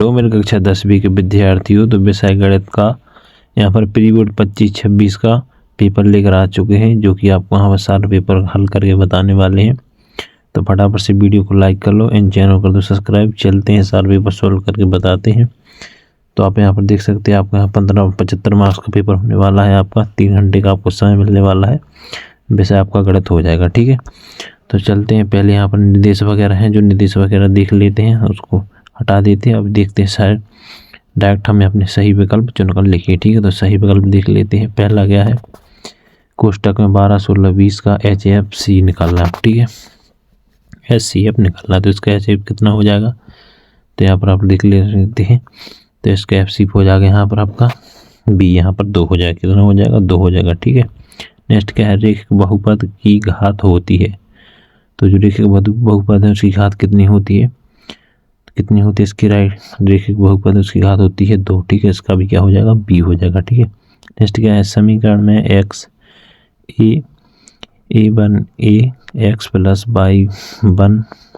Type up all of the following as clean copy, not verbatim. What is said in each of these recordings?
तो मेरे कक्षा 10वीं के विद्यार्थियों, तो विषय गणित का यहाँ पर प्री बोर्ड 25-26 का पेपर लेकर आ चुके हैं, जो कि आपको यहाँ पर सारे पेपर हल करके बताने वाले हैं। तो फटाफट से वीडियो को लाइक कर लो, इन चैनल कर दो सब्सक्राइब। चलते हैं सारे पेपर सोल्व करके बताते हैं। तो आप यहाँ पर देख सकते हैं आपको यहाँ 75 मार्क्स का पेपर होने वाला है। आपका 3 घंटे का आपको समय मिलने वाला है। वैसे आपका गणित हो जाएगा, ठीक है। तो चलते हैं, पहले यहाँ पर निर्देश वगैरह हैं, जो निर्देश वगैरह देख लेते हैं, उसको हटा देते हैं। अब देखते हैं शायद डायरेक्ट हमें अपने सही विकल्प चुनकर लिखिए, ठीक है। तो सही विकल्प देख लेते हैं। पहला क्या है, कोष्टक में 12, 16, 20 का HFC निकालना है, ठीक है। HCF निकालना है, तो इसका HCF कितना हो जाएगा, तो यहाँ पर आप लिख लेते हैं। तो इसका HCF हो जाएगा यहाँ पर आपका B, यहाँ पर 2 हो जाएगा। कितना हो जाएगा, 2 हो जाएगा, ठीक है। नेक्स्ट क्या है, रेखिक बहुपद की घात होती है। तो जो रेखिक बहुपद है उसकी घात कितनी होती है, इसकी रेखिक बहुपद उसकी घात होती है 2, ठीक है। इसका भी क्या हो जाएगा, B हो जाएगा, ठीक है। नेक्स्ट क्या है, समीकरण में a1 plus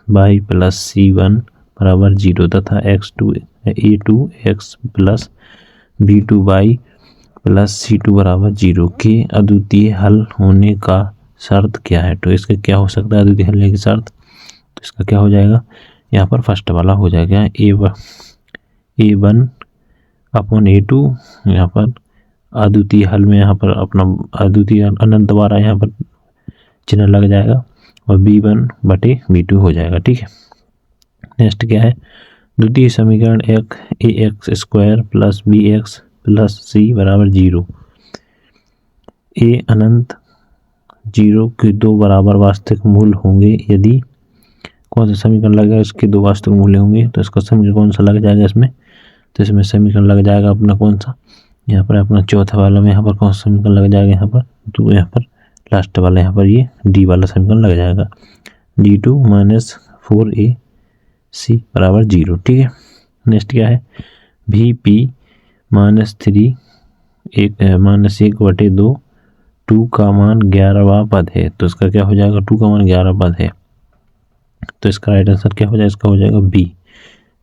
y plus c1 बराबर 0 तथा a2x plus b2y plus c2 बराबर 0 के अद्वितीय हल होने का शर्त क्या है। तो इसका क्या हो सकता है अद्वितीय हल की शर्त, तो इसका क्या हो जाएगा, यहाँ पर फर्स्ट वाला हो जाएगा a1 अपॉन a2। यहाँ पर अद्वितीय हल में यहाँ पर अपना अद्वितीय अनंत द्वारा यहाँ पर चिन्ह लग जाएगा और b1 बटे b2 हो जाएगा, ठीक है। नेक्स्ट क्या है, द्वितीय समीकरण ax square plus bx plus c बराबर 0। a अनंत 0 के 2 बराबर वास्तविक मूल होंगे यदि कौन सा समीकरण लगेगा, इसके 2 वास्तविक मूल्य होंगे। तो इसका समीकरण कौन सा लग जाएगा इसमें, तो इसमें समीकरण लग जाएगा अपना कौन सा, यहाँ पर अपना चौथा वाला में यहाँ पर कौन सा समीकरण लग जाएगा, यहाँ पर तो यहाँ पर लास्ट वाला यहाँ पर ये D वाला समीकरण लग जाएगा, D2 माइनस 4AC बराबर 0, ठीक है। नेक्स्ट क्या है, VP माइनस 3 माइनस 1 बटे 2 2 का मान 11वां पद है। तो इसका क्या हो जाएगा, 2 का मान 11 पद है। तो इसका राइट आंसर क्या हो जाएगा, इसका हो जाएगा B,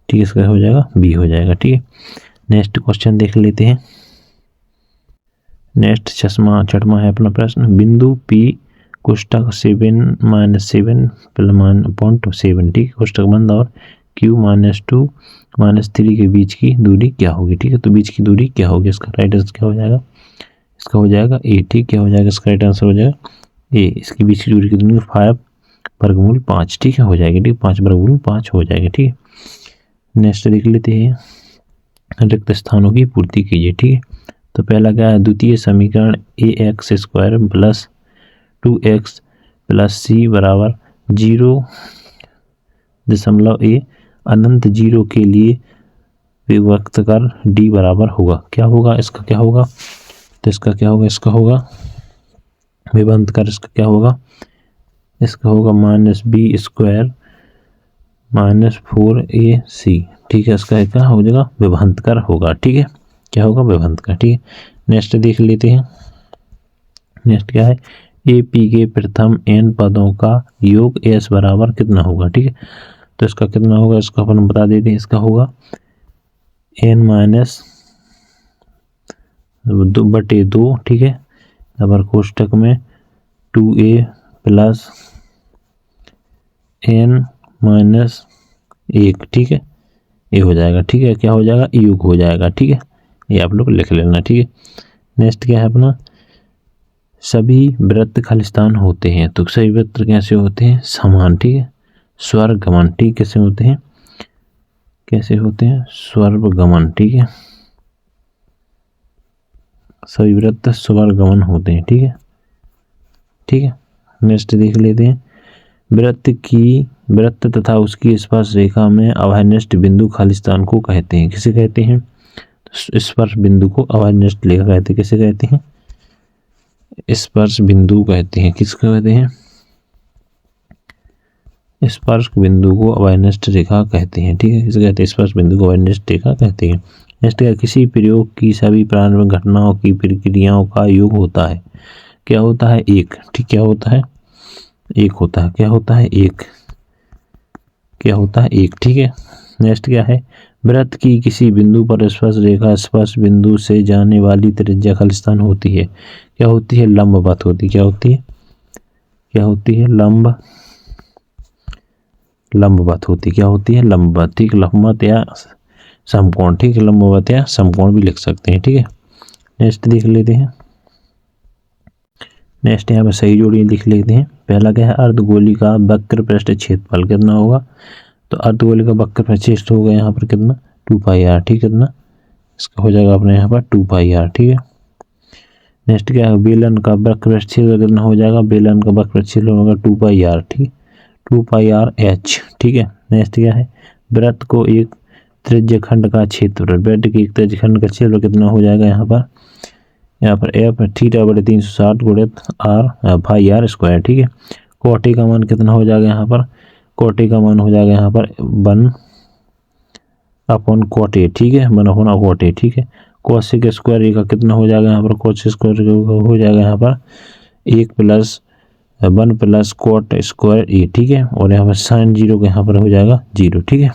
ठीक है। इसका हो जाएगा B हो जाएगा, ठीक है। नेक्स्ट क्वेश्चन देख लेते हैं। नेक्स्ट छठवां है अपना प्रश्न, बिंदु P कोष्टक 7 माइनस 7 प्लस 7, ठीक है, कोष्टक बंद, और Q माइनस 2 माइनस 3 के बीच की दूरी क्या होगी, ठीक है। तो बीच की दूरी क्या होगी, इसका राइट आंसर क्या हो जाएगा, इसका हो जाएगा A, ठीक, क्या हो जाएगा, इसका राइट आंसर हो जाएगा A। इसकी बीच की दूरी कितनी, 5 वर्गमूल 5, ठीक है, हो जाएगी, ठीक, 5 वर्गमूल 5 हो जाएगा, ठीक है। नेक्स्ट देख लेते हैं, रिक्त स्थानों की पूर्ति कीजिए, ठीक है। तो पहला क्या है, द्वितीय समीकरण ax square plus 2x plus c बराबर 0.a अनंत 0 के लिए विभक्त कर d बराबर होगा, क्या होगा, इसका क्या होगा, तो इसका क्या होगा, इसका होगा विभक्त कर, इसका क्या होगा, इसका होगा minus b square minus 4ac, ठीक है। इसका क्या हो जाएगा, विभवांतर होगा, ठीक है, क्या होगा, विभवांतर, ठीक है। नेक्स्ट देख लेते हैं। नेक्स्ट क्या है, AP के प्रथम n पदों का योग S बराबर कितना होगा, ठीक है। तो इसका कितना होगा, इसका अपन बता देते हैं, इसका होगा n माइनस 2 बटे 2, ठीक है। यहाँ पर कोष्टक में 2a प्लस n माइनस 1, ठीक है, ये हो जाएगा, ठीक है, क्या हो जाएगा, योग हो जाएगा, ठीक है। ये आप लोग लिख लेना, ठीक है। नेक्स्ट क्या है अपना, सभी वृत्त खालिस्तान होते हैं। तो सभी वृत्त कैसे होते हैं, समान, ठीक है, स्वर्गमन, ठीक, कैसे होते हैं, स्वर्गमन, ठीक है, सभी वृत्त स्वर्गमन होते हैं, ठीक है, ठीक है। नेक्स्ट देख लेते हैं, वृत्त तथा उसकी स्पर्श रेखा में अवनिष्ठ बिंदु खालिस्तान को कहते हैं, किसे कहते हैं, स्पर्श बिंदु को अवनिष्ठ रेखा कहते हैं, किसे कहते हैं, स्पर्श बिंदु कहते हैं, किसको कहते हैं, स्पर्श बिंदु को अवनिष्ठ रेखा कहते हैं, ठीक है, किसे कहते हैं, स्पर्श बिंदु को अवनिष्ठ रेखा कहते हैं। नेक्स्ट है, किसी प्रयोग की सभी प्रारंभिक घटनाओं की प्रक्रियाओं का योग होता है, क्या होता है, एक, ठीक, क्या होता है, एक होता है, क्या होता है, एक, क्या होता है, एक, ठीक है। नेक्स्ट क्या है, वृत्त की किसी बिंदु पर स्पर्श रेखा स्पर्श बिंदु से जाने वाली त्रिज्या खालिस्तान होती है। क्या होती है? लंबवत होती। क्या होती है? क्या होती है? लंबवत होती। क्या होती है? लंबवत। ठीक, लंबवत या समकोण। ठीक, लंबवत या समकोण भी लिख सकते हैं। ठीक है, नेक्स्ट देख लेते हैं। नेक्स्ट यहाँ पर सही जोड़ी लिख लेते हैं। पहला क्या है? अर्धगोली का वक्र पृष्ठ क्षेत्रफल कितना होगा? तो अर्धगोली का वक्र पृष्ठ क्षेत्र होगा यहाँ पर कितना? 2πr। ठीक, कितना? इसका हो जाएगा अपने यहाँ पर 2πr। ठीक है, नेक्स्ट क्या है? बेलन का वक्र पृष्ठ क्षेत्रफल कितना हो जाएगा? बेलन का वक्र पृष्ठ क्षेत्रफल होगा 2πr। ठीक, 2πrh। ठीक है, नेक्स्ट क्या है? वृत्त को एक त्रिज्यखंड का क्षेत्रफल, वृत्त के एक त्रिज्यखंड का क्षेत्रफल कितना हो जाएगा? यहाँ पर एफ थीटा बटे 360 गुणित r फाई r स्क्वायर। ठीक है, कोटि का मान कितना हो जाएगा? यहाँ पर कोटि का मान हो जाएगा यहाँ पर 1/कोटि। ठीक है, 1/कोटि। ठीक है, कोसेक स्क्वायर का कितना हो जाएगा? यहाँ पर कोसेक स्क्वायर हो जाएगा यहाँ पर 1 प्लस कोट स्क्वायर ए। ठीक है, और यहाँ पर साइन जीरो का यहाँ पर हो जाएगा 0। ठीक है,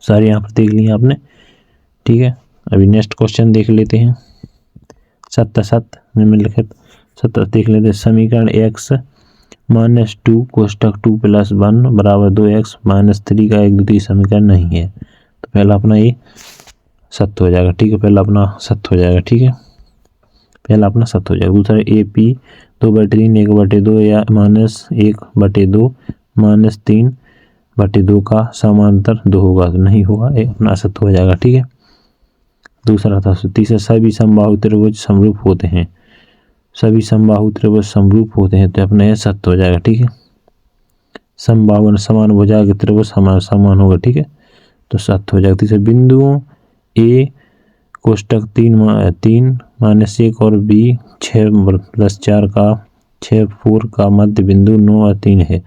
सारे यहाँ पर देख लिए आपने। ठीक है, अभी नेक्स्ट क्वेश्चन देख लेते हैं। 77 निम्नलिखित 70 देख लेते हैं। समीकरण x - 2 कोष्टक 2 + 1 बराबर 2x - 3 का एक द्वितीय समीकरण नहीं है। तो पहला अपना ये सत्य हो जाएगा। ठीक है, पहला अपना सत्य हो जाएगा। ठीक है, पहला अपना सत्य हो जाएगा। दूसरा AP 2/3 1/2 या -1/2 -3/2 का समांतर 2 होगा तो नहीं होगा, ये अपना असत्य हो जाएगा। ठीक है, दूसरा था। तीसरा सभी समबाहु त्रिभुज समरूप होते हैं। सभी समबाहु त्रिभुज समरूप होते हैं तो अपना यह सत्य हो जाएगा। ठीक है, समबाहु समान भुजा के त्रिभुज समान होगा। ठीक है, तो सत्य हो जाएगा। तीसरा बिंदुओं A कोष्टक 3 - 1 और B 6 + 4 का 6 का मध्य बिंदु 9 और 3 है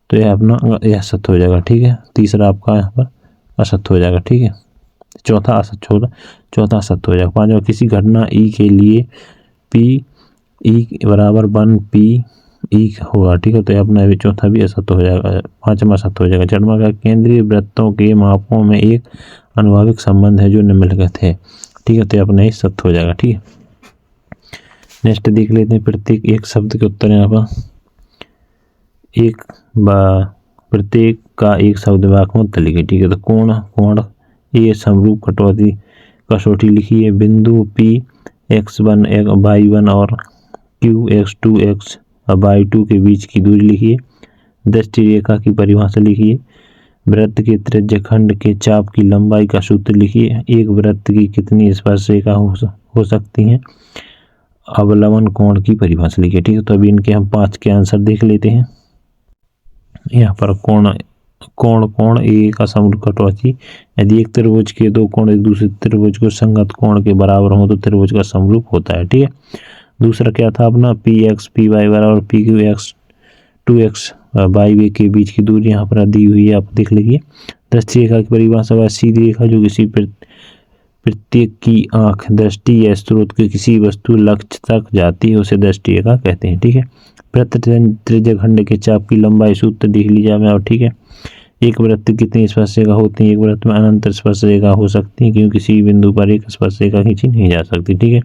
तो यह अपना यह सत्य हो जाएगा। ठीक है, तीसरा आपका यहाँ पर असत्य हो जाएगा। ठीक है, चौथा असत्य होगा, चौथा सत्य हो जाएगा। पांचवा किसी घटना E के लिए P बराबर 1 होगा। ठीक है, तो अपना भी चौथा भी असत्य हो जाएगा, पांचवा सत्य हो जाएगा। छठवां का केंद्रीय वृत्तों के मापों में एक अनुभाविक संबंध है जो निम्नलिखित है। ठीक है, तो अपना ही सत्य हो जाएगा। ठीक है, नेक्स्ट देख लेते हैं। प्रत्येक एक शब्द के उत्तर यहाँ पर प्रत्येक का एक शब्द वाक्य में उत्तर लिखिए। ठीक है, तो कोण ये समरूप कसौटी लिखी है। बिंदु P x1 y1 और Q x2 y2 के बीच की दूरी लिखिए। दृष्टि रेखा की परिभाषा लिखिए। वृत्त के त्रिज्यखंड के चाप की लंबाई का सूत्र लिखिए। एक वृत्त की कितनी स्पर्श रेखा हो सकती हैं? अवलंबन कोण की परिभाषा लिखिए। ठीक है, तो अभी इनके हम 5 के आंसर देख लेते हैं। यहाँ पर कोण ए का समरूप कटौती, यदि एक त्रिभुज के दो कोण एक दूसरे त्रिभुज को संगत कोण के बराबर हो तो त्रिभुज का समरूप होता है। ठीक है, दूसरा क्या था अपना PX PY बराबर PQX 2x y के बीच की दूरी यहाँ पर दी हुई है, आप देख लीजिए। दृष्टि रेखा की परिभाषा है सीधी रेखा जो किसी प्रत्येक की आंख दृष्टि या स्रोत के किसी वस्तु लक्ष्य तक जाती है उसे दृष्टि रेखा कहते हैं। ठीक है, वृत्त त्रिज्यखंड के चाप की लंबाई सूत्र देख लीजिए और। ठीक है, एक वृत्त की कितनी स्पर्श रेखा होती है? एक वृत्त में अनंत स्पर्श रेखा हो सकती है क्योंकि किसी बिंदु पर एक स्पर्श रेखा खींची नहीं जा सकती। ठीक है,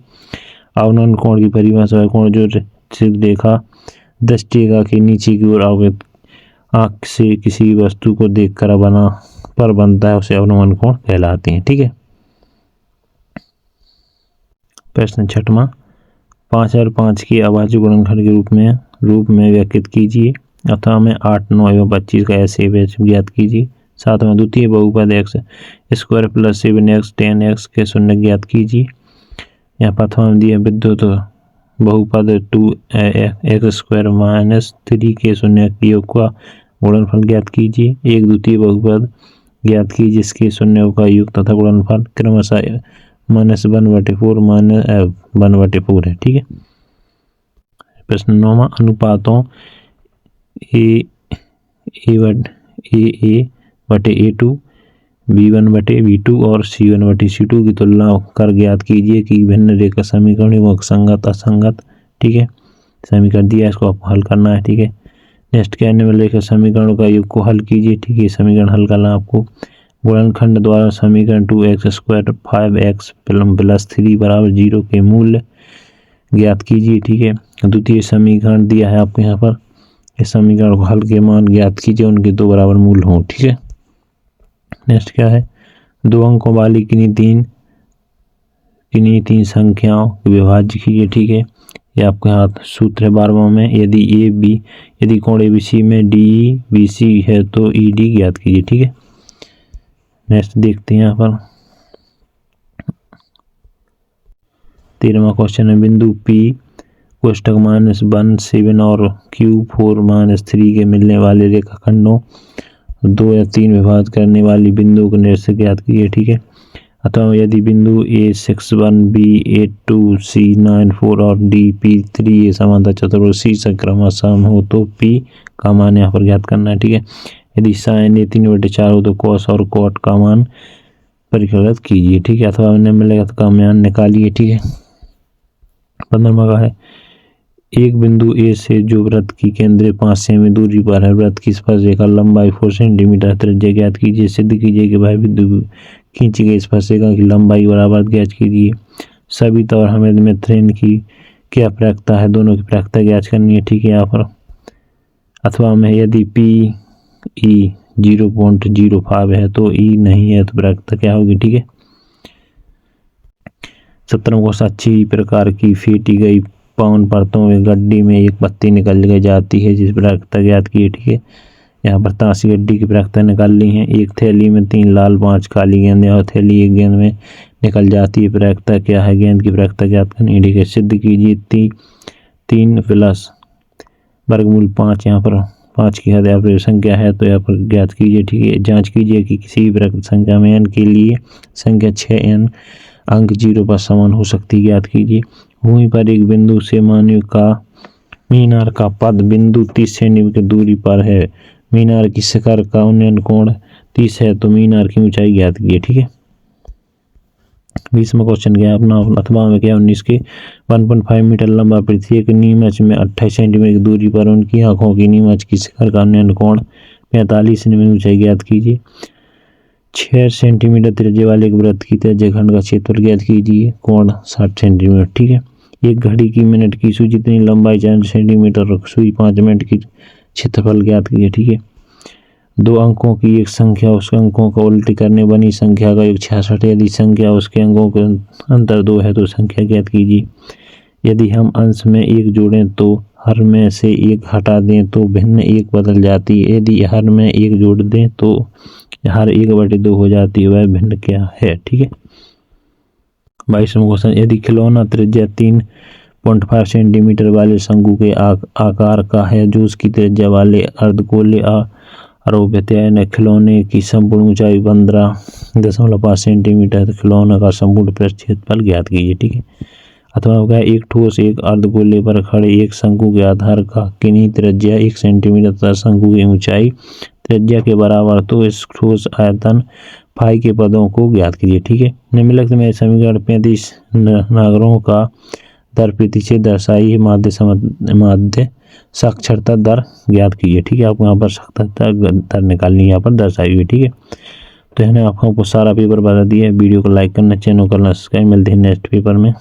अवनयन कोण की परिभाषा है कोण जो रेखा दृष्टि रेखा के नीचे की ओर आंख से किसी वस्तु को देखकर बनता है उसे अवनयन कोण कहलाते हैं। ठीक है, प्रश्न 6वां 5 और 5 के अभाज्य गुणनखंड के रूप में व्यक्त कीजिए। अथवा में 8 9 एवं 25 का ऐसे ज्ञात कीजिए। 7वां द्वितीय बहुपद x square plus 7x 10x के शून्य ज्ञात कीजिए। यहाँ 5वां में दिया विद्युत बहुपद 2x स्क्वायर माइनस 3 के शून्य के योग का गुणनफल ज्ञात कीजिए। एक द्वितीय बहुपद ज्ञात कीजिए जिसके शून्यों का योग तथा गुणनफल क्रमशः -1/4 -1/4 है। ठीक है, प्रश्न 9वां अनुपातों AA/A2 B1/B2 और C1/C2 की तुलना कर ज्ञात कीजिए कि भिन्न रेखा समीकरण एवं संगत असंगत। ठीक है, समीकरण दिया इसको आपको हल करना है। ठीक है, नेक्स्ट क्या निम्नलिखित समीकरणों का योग को हल कीजिए। ठीक है, समीकरण हल करना आपको। गुणनखंड द्वारा समीकरण 2x² 5x + 3 = 0 के मूल्य ज्ञात कीजिए। ठीक है, द्वितीय समीकरण दिया है आपको यहाँ पर, इस समीकरण को हल के मान ज्ञात कीजिए, उनके दो बराबर मूल हों। ठीक है, नेक्स्ट क्या है, दो अंकों वाली किन्हीं तीन संख्याओं के विभाज्य कीजिए। ठीक है, ये आपके हाथ सूत्र है 12वां में, यदि कोण ABC में DBC है तो ED ज्ञात कीजिए। ठीक है, नेक्स्ट देखते हैं यहाँ पर 13वां क्वेश्चन है, बिंदु P कोष्टक -1 7 और Q4 -3 के मिलने वाले रेखाखंडों 2 या 3 विभाजित करने वाली बिंदु को निर्देशक ज्ञात कीजिए। ठीक है, अथवा यदि बिंदु A 6 1 B 8 2 C 9 4 और D P 3 ये समांतर चतुर्भुज शीर्षक क्रमशः हो तो P का मान यहाँ पर ज्ञात करना है। ठीक है, यदि sin A 3/4 हो तो cos और cot का मान परिकलित कीजिए। ठीक है, अथवा निम्नलिखित का मान निकालिए। ठीक है, 15वां का है, एक बिंदु A से जो वृत्त की केंद्र 5 सेमी दूरी पर है, वृत्त की स्पर्शरेखा लंबाई 4 सेंटीमीटर, त्रिज्या ज्ञात कीजिए। सिद्ध कीजिए कि वह बिंदु खींची गई स्पर्शरेखा की लंबाई बराबर ज्ञात कीजिए। सभी और हमें मिथ्रेन की क्या प्रायिकता है, दोनों की प्रायिकता ज्ञात करनी है। ठीक है, यहाँ पर अथवा में यदि PE 0.05 है तो E नहीं है तो प्रायिकता क्या होगी। ठीक है, 17वां क्वेश्चन, अच्छी प्रकार की फेंटी गई पवन परतों में गड्डी में एक पत्ती निकल जाती है जिस प्रायिकता ज्ञात की है। ठीक है, यहाँ पर ताशी गड्डी की प्रायिकता निकाल ली है। एक थैली में 3 लाल 5 काली गेंदें और थैली एक गेंद में निकल जाती है, प्रायिकता क्या है, गेंद की प्रायिकता ज्ञात करनी है। ठीक है, सिद्ध कीजिए 3 + वर्गमूल 5, यहाँ पर 5 की हद संख्या है तो यहाँ पर ज्ञात कीजिए। ठीक है, जांच कीजिए कि किसी भी प्राकृत संख्या में n के लिए संख्या 6n अंक 0 पर समान हो सकती, ज्ञात कीजिए। भूमि पर एक बिंदु से मानव का मीनार का पद बिंदु 30 सेंटीमीटर दूरी पर है, मीनार की शिखर का उन्नयन कोण 30 है तो मीनार की ऊंचाई ज्ञात कीजिए। ठीक है, 20वां क्वेश्चन क्या है अपना, अथवा में क्या 19 के 1.5 मीटर लंबा पृथ्वी के नीमच में 28 सेंटीमीटर की दूरी पर उनकी आंखों की नीमच की शिखर का उन्नयन कोण 45 सेंटीमीटर, ऊंचाई ज्ञात कीजिए। 6 सेंटीमीटर त्रिज्या वाले एक वृत्त की त्रिज्या खंड का क्षेत्रफल ज्ञात कीजिए, कोण 60 सेंटीमीटर। ठीक है, एक घड़ी की मिनट की सुई जितनी लंबाई 4 सेंटीमीटर, सुई 5 मिनट की क्षेत्रफल ज्ञात कीजिए। ठीक है, 2 अंकों की एक संख्या उसके अंकों का उल्टी करने बनी संख्या का योग 66, यदि संख्या उसके अंकों के अंतर 2 है तो संख्या ज्ञात कीजिए। यदि हम अंश में 1 जोड़ें तो हर में से 1 हटा दें तो भिन्न 1 बदल जाती है, यदि हर में 1 जोड़ दें तो हर 1/2 हो जाती है, वह भिन्न क्या है। ठीक है, 22वां क्वेश्चन, यदि खिलौना त्रिज्या 3.5 सेंटीमीटर वाले शंकु के आकार का है जो उसकी त्रिज्या वाले अर्धगोले आरोपित है, खिलौने की संपूर्ण ऊंचाई 15.5 सेंटीमीटर, तो खिलौना का संपूर्ण पृष्ठ क्षेत्रफल ज्ञात कीजिए। ठीक है, अथवा क्या, एक ठोस एक अर्धगोले पर खड़े एक शंकु के आधार का किन्हीं त्रिज्या 1 सेंटीमीटर तथा शंकु की ऊंचाई त्रिज्या के बराबर, तो इस ठोस आयतन फाई के पदों को ज्ञात कीजिए। ठीक है, निम्नलिखित में समीकरण 35 नागरों का दर प्रतिशत दर्शाई है, माध्य साक्षरता दर ज्ञात कीजिए। ठीक है, आपको यहाँ पर साक्षरता दर निकालनी यहाँ पर दर्शाई हुई। ठीक है, तो है ना आपको सारा पेपर बता दिया। वीडियो को लाइक करना, चैनल को करना सब्सक्राइब। मिलते हैं नेक्स्ट पेपर में।